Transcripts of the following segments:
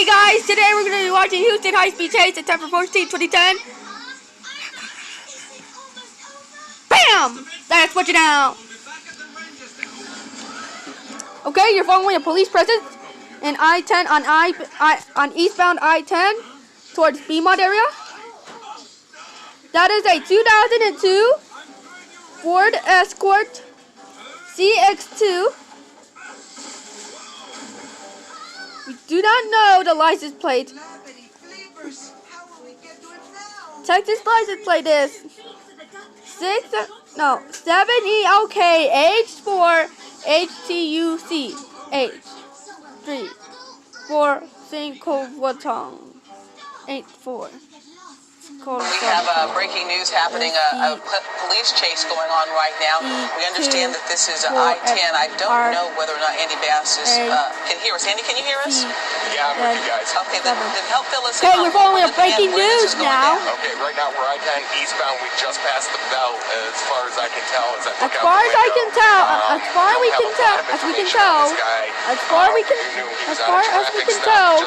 Hey guys, today we're going to be watching Houston high-speed chase September 14, 2010. BAM! That's what you know. Okay, you're following a police presence in I-10 on eastbound I-10 towards Beaumont area. That is a 2002 Ford Escort CX2. We do not know the license plate. Texas license plate is 7ELK H4 HTUC H3 4 Cinquatong 84. We have breaking news happening, a police chase going on right now. We understand that this is I-10. I don't know whether or not Andy Bass can hear us. Andy, can you hear us? Yeah, I'm with you guys. Okay, then help fill us in. Okay, we're following a breaking news now. Okay, right now we're I-10 eastbound. We just passed the bell as far as I can tell. As we can tell,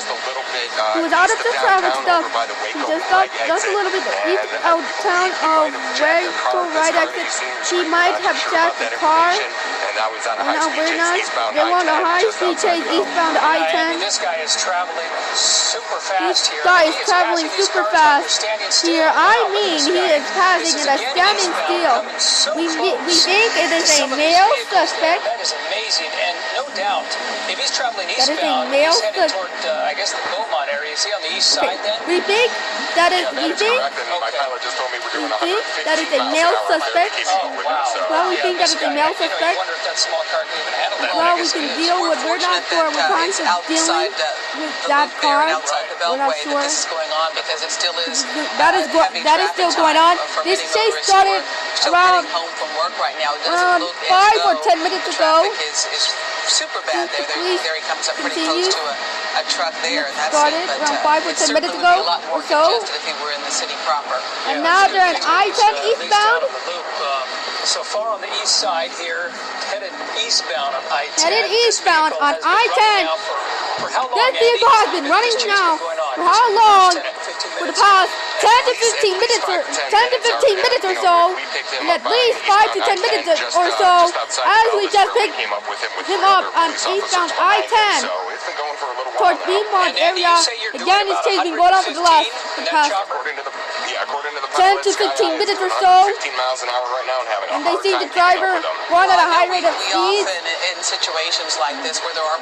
he was out of the traffic stuff. He just got just a little bit east out town of where to right exit. He might have checked the car. And now we're not. They want a high-speed chase eastbound I-10. This guy is traveling super fast here. This guy is traveling super fast here. I mean, he is passing at a standing still. We think it is a male suspect. That is amazing, and no doubt, if he's traveling eastbound, he's heading toward, I guess, the Beaumont area. Is he on the east side then? We think that is. We think that is a male suspect. Well, we think that is a male suspect. Well, we can deal with. We're not sure. We're trying to dealing with that car. We're not sure. That is still going on. This chase started around 5 or 10 minutes ago. Super bad there. There he comes up pretty close to a truck there. And that's started around 5 or 10 minutes ago or so. If he were in the city proper. And now they're in I-10 eastbound. So far on the east side here, headed eastbound on I-10. Headed eastbound on I-10. This vehicle has been running now for how long? For the past 10 to 15 minutes or so, and at least 5 to 10 minutes or so, as we just picked him up on eastbound I-10 towards Beaumont area. Again, this chase has been going on for the past 10 to 15 minutes or so, and they see the driver going at a high rate of speed.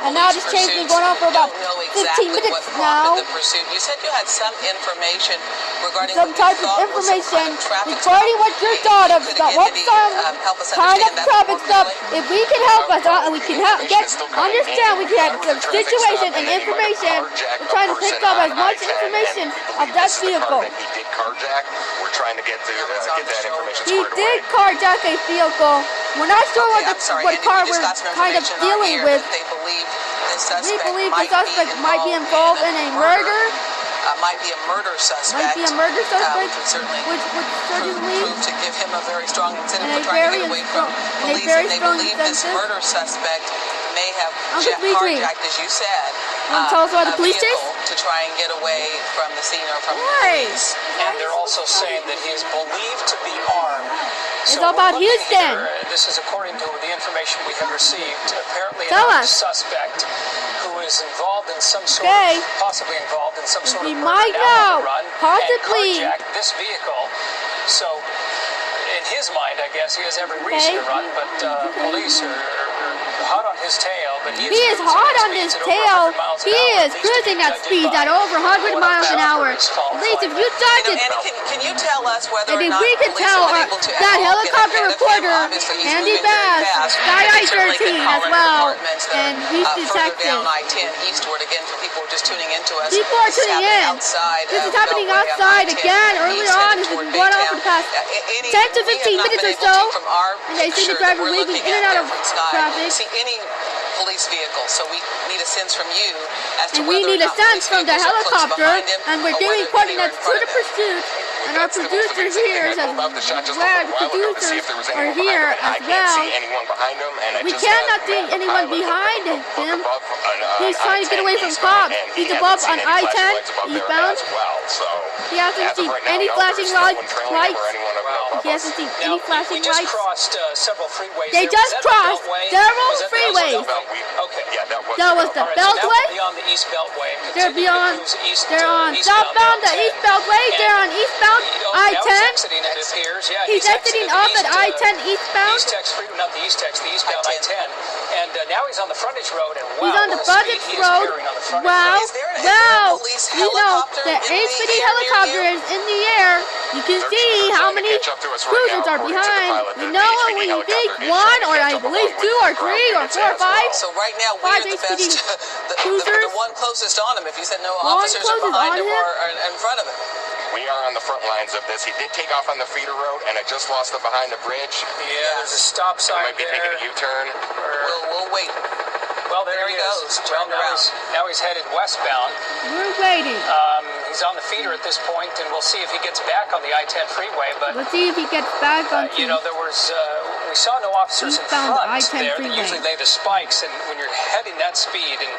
And now this chase has been going on for about 15 minutes now. You said you had some information regarding some type of information regarding what you thought of what kind of traffic stuff. If we can help us, we can understand we can have some situation and information. We're trying to pick up as much information of that vehicle. We're trying to get that information. He did carjack a vehicle. We're not sure what car we're kind of dealing with. We believe the suspect might be involved in a murder. Might be a murder suspect. Which would certainly prove to give him a very strong incentive for trying to get away from police. And they believe this murder suspect may have carjacked, as you said, tell us about the police chase? To try and get away from the scene or from the police. And they're also saying that he is believed to be armed. It's all about Houston. This is according to the information we have received. Apparently, a suspect who is involved in some sort of, possibly involved in some sort of murder run, possibly carjacked this vehicle. So, in his mind, I guess he has every reason to run, but police are hot on his tail. But he is hot on his tail. He is cruising at speeds at over 100 miles an hour. At least if you touch it. Can you tell us whether or not we can tell that helicopter reporter, Andy Bass, Sky I-13 as well, and he's detected. Down I-10 eastward again for people who are just tuning into us. People are tuning in. This is happening outside again early on. This has been going on for the past 10 to 15 minutes or so. And they see the driver weaving in and out of traffic. Any police vehicle, so we need a sense from you as to and we need a sense from the helicopter, and we're doing coordinates to the pursuit And our producer here is where the producers are here as well. We cannot see anyone behind him. He's trying to get away from cops. He's above on I-10 eastbound. He hasn't seen any flashing lights. He hasn't seen any flashing lights. They just crossed several freeways. They just crossed several freeways. Okay. That was the Beltway. Beyond the East Beltway. They're on southbound the East Beltway. They're on eastbound I-10. He's exiting off at I-10 eastbound. Not the eastbound I-10. And now he's on the frontage road. And wow, he's on the frontage road. Wow. Wow. You know, the ABCD helicopter is in the air. You can see how many cruisers are behind. You know what we think? One, or I believe 2 or 3 or 4 or 5. So right now we are the best, the one closest on him. If you said no officers are behind him or in front of him. We are on the front lines of this. He did take off on the feeder road, and I just lost him behind the bridge. Yeah, there's a stop sign there. Might be taking a U-turn. We'll wait. Well, there he goes. Now he's headed westbound. We're waiting. He's on the feeder at this point, and we'll see if he gets back on the I-10 freeway. But we'll see if he gets back on. You know, there was we saw no officers in front there. They usually lay the spikes, and when you're heading that speed, and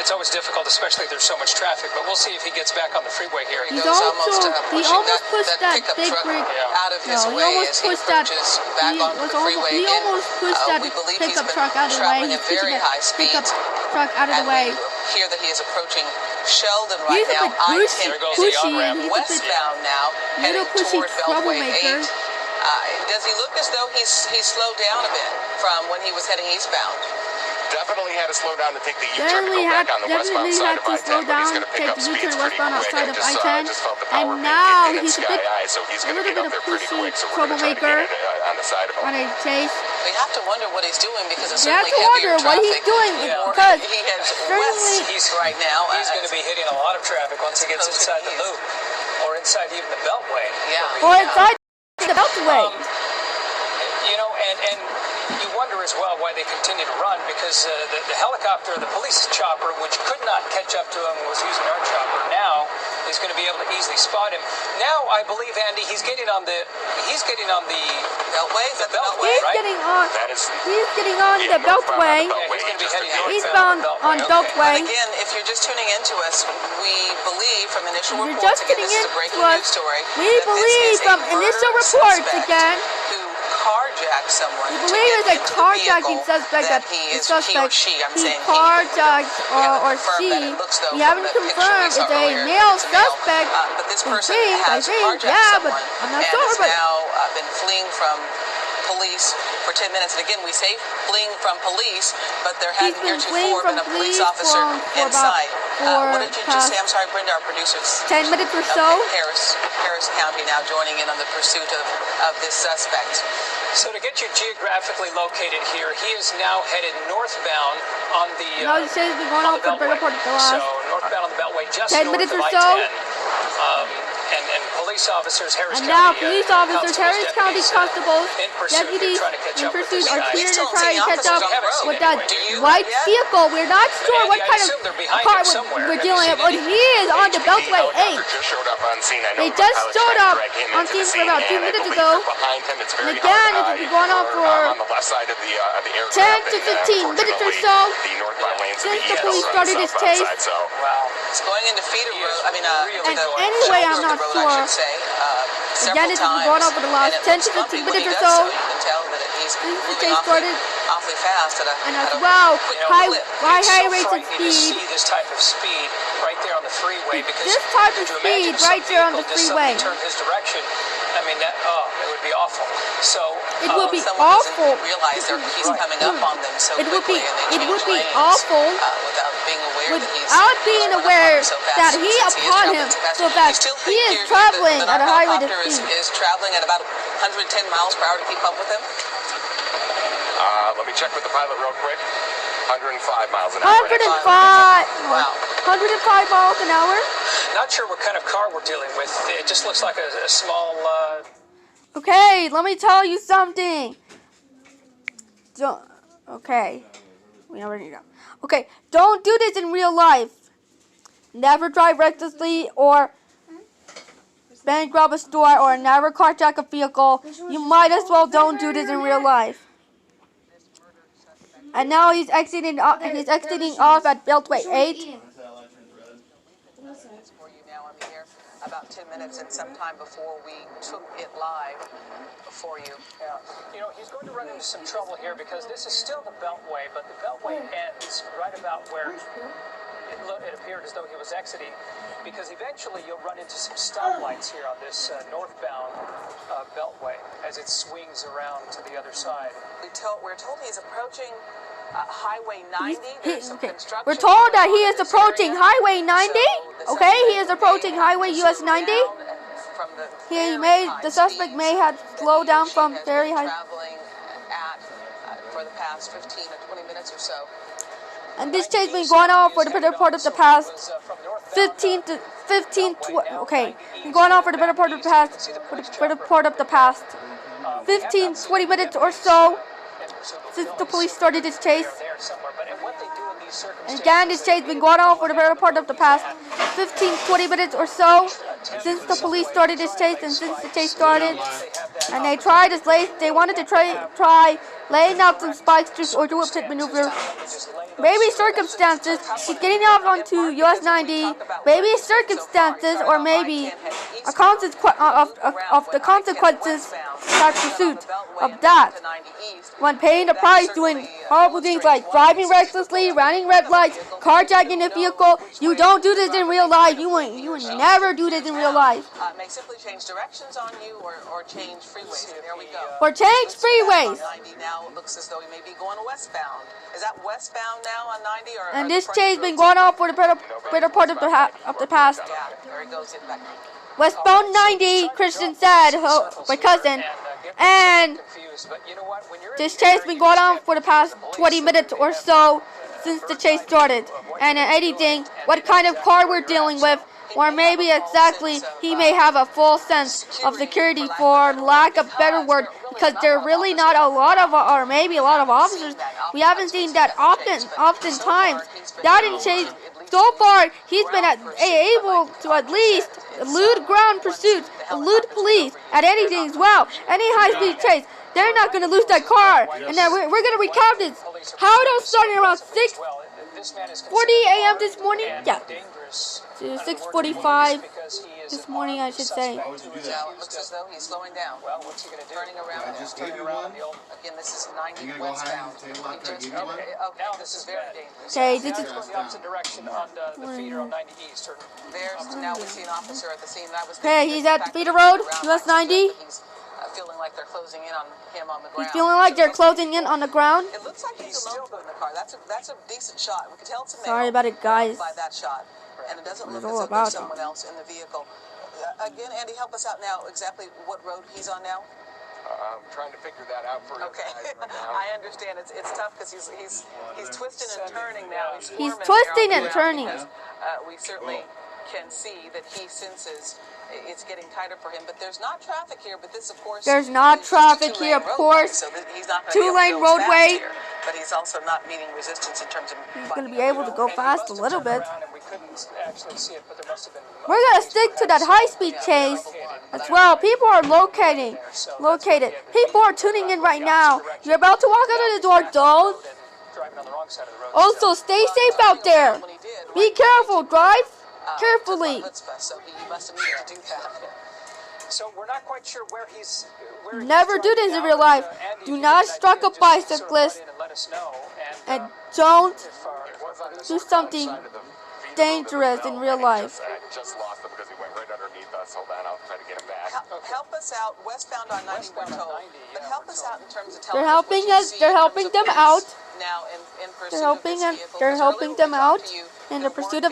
it's always difficult, especially if there's so much traffic. But we'll see if he gets back on the freeway here. He almost pushed that big rig out of his way as he approaches back onto the freeway. He almost pushed that pickup truck out of the way. He's traveling at very high speeds. Truck out of the way. Hear that he is approaching Sheldon right he's now. I-10 pushy, westbound now, heading toward Beltway 8. Does he look as though he's slowed down a bit from when he was heading eastbound? Definitely had to slow down to take the U-turn to go back on the westbound side of I-10, but he's going to pick up speeds pretty quick. I just felt the power now in the he's sky eye, so he's going to get up there pretty quick, so we're going to try to get it on the side of him. On a chase. We have to wonder what he's doing because it's you have certainly to wonder what he's doing because he heads west right now. He's going to be hitting a lot of traffic once he gets inside the loop or inside even the Beltway. Yeah. Or inside the Beltway. You know, and you wonder as well why they continue to run because the helicopter, the police chopper, which could not catch up to him, was using our chopper. Now is going to be able to easily spot him. Now I believe Andy, he's getting on the Beltway. Is that the Beltway? He's getting on. He's getting on the Beltway. He's bound on Beltway. And again, if you're just tuning into us, we believe from initial reports, again, this is a breaking news story. We believe from initial reports again. Carjacked someone. We believe it's a carjacking suspect that he or she, I'm saying carjacked or she. We haven't confirmed it's a male suspect. But this person has carjacked someone. But I'm not sure. But now been fleeing from police for 10 minutes. And again, we say fleeing from police, but there hadn't heretofore been a police officer inside. What did you just say? I'm sorry, Brenda, our producers. 10 minutes or so. Harris County now joining in on the pursuit of this suspect. So to get you geographically located here, he is now headed northbound on the now he says we're going off the Beltway. So northbound on the Beltway, just 10 north minutes of or I-10. so. And police officers, Harris and County, now police officers, Harris County constables, deputies in pursuit are here to try to catch up with that white vehicle. We're not sure what kind of car we're dealing with, but he is on the Beltway 8. They just showed up on scene for about 2 minutes ago. And again, this has been going on for 10 to 15 minutes or so since the police started this chase. It's going into feeder road. I mean, and anyway, I'm not sure. Again, this has been going on for the last 10 to 15 minutes or so. You can tell that he's moving awfully fast at a well, high rates of speed. See this type of speed right there on the freeway because this type of speed right there on the freeway. Turn his direction. I mean, it would be awful. So it would be awful. Realize he's coming up on them so it would be awful without being aware that he upon him so fast. He is traveling at a high rate of speed. Is traveling at about 110 miles per hour to keep up with him. Let me check with the pilot real quick. 105 miles an hour. 105 miles an hour. Not sure what kind of car we're dealing with. It just looks like a small. Okay, let me tell you something. Okay, we know where to go. Okay, don't do this in real life. Never drive recklessly or bank rob a store, or never carjack a vehicle, you might as well don't do this in real life. And now he's exiting off at Beltway 8. About 10 minutes and some time before we took it live for you. Yeah. You know, he's going to run into some trouble here because this is still the Beltway, but the Beltway ends right about where it appeared as though he was exiting, because eventually you'll run into some stoplights here on this northbound Beltway as it swings around to the other side. We're told he's approaching Highway 90. We're told that he is approaching Highway 90. Okay, he is approaching Highway US 90. The suspect may have slowed down from very high. For the past 15 or 20 minutes or so. And this chase been going on for the better part of the past 15 to 15. Okay, going on for the better part of the past 15-20 minutes or so. Since the police started this chase. And again, this chase has been going on for the better part of the past 15-20 minutes or so. Since the police started this chase and since the chase started. And they wanted to try laying out some spike strips or do a pit maneuver. Maybe circumstances, she's getting off onto US 90. Maybe circumstances, or maybe a consequence of the consequences that pursuit of that. When paying the price, doing horrible things like driving recklessly, running red lights, carjacking a vehicle, you don't do this in real life. You would never do this in real life. May simply change directions on you or change freeways. There we go. Or change freeways. 90 now looks as though he may be going westbound. Is that westbound now on 90? And this chase has been going on for the better part of the past. Yeah, there he goes. Back. Westbound 90, Christian said, my cousin. And this chase has been going on for the past 20 minutes or so since the chase started. And anything, what kind of car we're dealing with, or maybe exactly, he may have a full sense of security, for lack of better word, because there are really not a lot of, or maybe a lot of officers. We haven't seen that oftentimes. That in chase, so far, he's been able to at least elude ground pursuits, elude police at anything as well. Any high-speed chase, they're not going to lose that car. And then we're going to recap this. How it all started around 6:40 a.m. this morning? Yeah. 6:45 this morning, I should say. Now it looks as though he's slowing down. Well, what's he going to do? Turning around. Again, this is 90 westbound. Now this is very dangerous. Okay, this is going the opposite direction on the feeder on 90 East. Now we see an officer at the scene. Okay, he's at the feeder road, US 90. He's feeling like they're closing in on him on the ground. He's feeling like they're closing in on the ground. It looks like he's alone in the car. That's a decent shot. We can tell it's a male. Sorry about it, guys. By that shot. And it doesn't look as all though about there's someone else in the vehicle. Again, Andy, help us out now. Exactly what road he's on now? I'm trying to figure that out for you. Okay, right now. I understand. It's tough because he's twisting and turning now. He's twisting and turning. We certainly can see that he senses it's getting tighter for him, but there's not traffic here. But this, of course, there's not traffic here, of course. So he's not two-lane roadway. Here, but he's also not meeting resistance in terms of. He's going to be able to go fast a little bit. We're going to stick to that high-speed chase as well. People are located. People are tuning in right now. You're about to walk out of the door, don't. Also, stay safe out there. Be careful. Drive carefully. So we're not quite sure where he's. Never do this in real life. Do not strike a bicyclist. And don't do something dangerous in real life. Just lost him because he went right underneath us. Hold on, I'll try to get him back. Help us out westbound on 90, we're told. But help us out in terms of telling They're helping us. They're helping them out. Now in They're helping them out in the pursuit of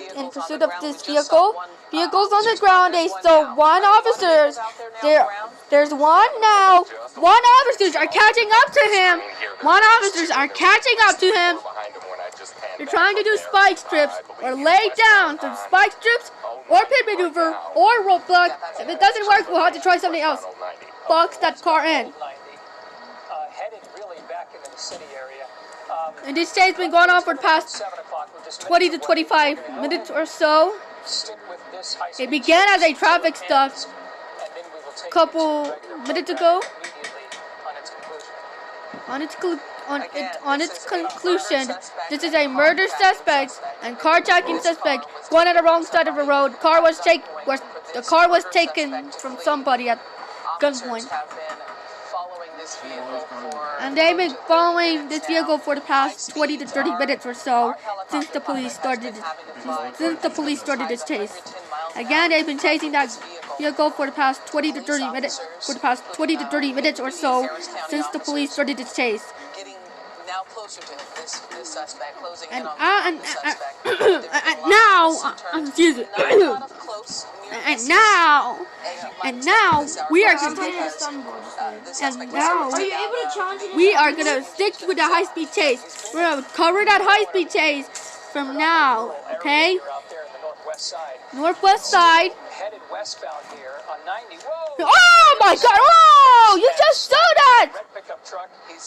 this vehicle. Vehicles on the ground. They still one officers. There's one now. One officers are catching up to him. They're trying to do spike strips or lay down some spike strips or pit maneuver or roadblock. If it doesn't work, we'll have to try something else. Box that car in. Heading really back into the city area. And this chase has been going on for the past 20 to 25 minutes or so. It began as a traffic stop. couple minutes ago. Immediately On its conclusion, this is a murder suspect and carjacking suspect going on the wrong side of the road. The car was taken from somebody at gunpoint. And they've been following this vehicle for the past 20 to 30 minutes or so since the police started this chase. Again, they've been chasing that vehicle for the past 20 to 30 minutes or so since the police started this chase. Now closer to this suspect, closing in And on the suspect. now we are gonna stick with the high-speed chase. We're gonna cover that high-speed chase from now, okay? Northwest side. headed westbound here on 90. Whoa! Oh my God! Oh, you just saw that! Red pickup truck. It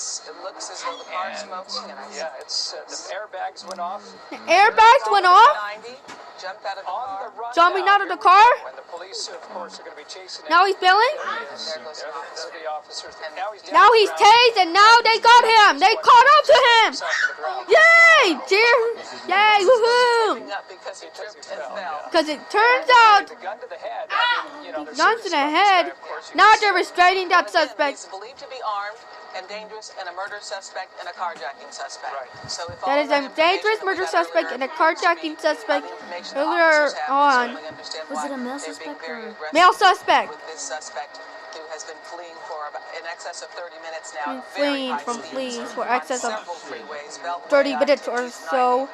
looks as though the car's smoking. And yeah, it's the airbags went off. The airbags went off. 90, jumped out of the car. Jumping out of the car. When the police, of course, are going to be chasing him. Now he's bailing. There goes the officer. The officers. Now he's down Now to the he's ground. tased, and now they got him. They caught up to him. Himself to the ground. Yay! Cheer! Yay! Woohoo! Up because he tripped and fell. Because it turns out, The gun to the head. I mean, you know, there's guns to the serious head. stuff, of course, you Now can they're see. restraining that He's suspect. believed to be armed and dangerous, and a murder suspect and a carjacking suspect. Right. So if That all is a information dangerous that we murder got suspect earlier and a is carjacking being suspect the information that earlier officers have, we on. certainly understand Was why it a male they're being suspect very or- aggressive Male suspect. with this suspect who has been fleeing for about in excess of 30 minutes now. Been at very fleeing high from speeds police for on excess of several freeways, Beltway, 30 minutes or I-290, so.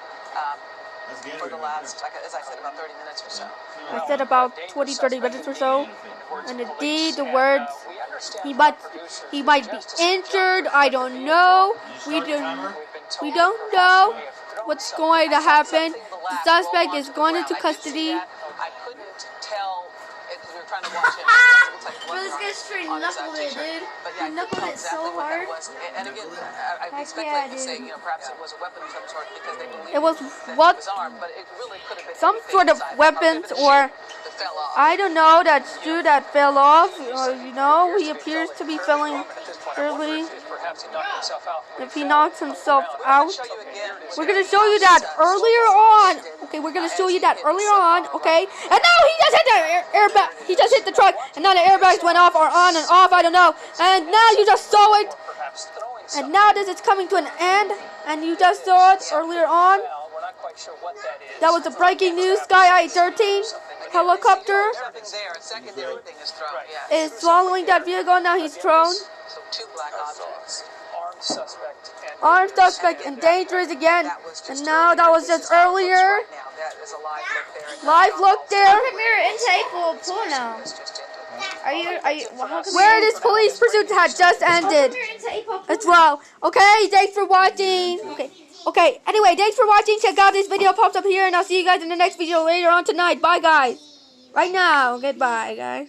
for the last, as I said, about 30 minutes or so. I said about 30 minutes or so. And indeed, the words, he might be injured. I don't know. We don't know what's going to happen. The suspect is going into custody. I couldn't tell because we were trying to watch it. Bro, this guy's straight knuckled it, dude. But yeah, He knuckled it so hard. And again, I'd be Heck speculating yeah, to say, dude. perhaps it was a weapon of some sort because they believe It was that what? he was armed, but it really could have been Some anything sort of besides weapons that or fell off. I don't know, that shoe that fell off. He appears to be feeling early. Perhaps he knocked himself out. If he knocks himself out. Show you again. We're gonna show you that earlier on. Okay, we're gonna show you that earlier on. Okay, and now he just hit the airbag. He just hit the truck, and now the airbags went off or on and off. I don't know. And now you just saw it. Perhaps throwing And something. now this is coming to an end. And you just saw it earlier on. Well, we're not quite sure what that is. That was the breaking news. Sky I-13 helicopter Something there, a secondary thing is thrown. Yeah. is swallowing that vehicle. Now he's thrown. So two black objects. Armed suspect. And Armed suspect and dangerous again. And now that was just earlier. Right now, that is a live look there. Live look there. Mirror intake will pull now. Are you, well, how come Where this police pursuit had just ended mirror intake will as well. Okay, thanks for watching. Okay, anyway, thanks for watching. Check out this video pops up here, and I'll see you guys in the next video later on tonight. Bye, guys. Right now. Goodbye, guys.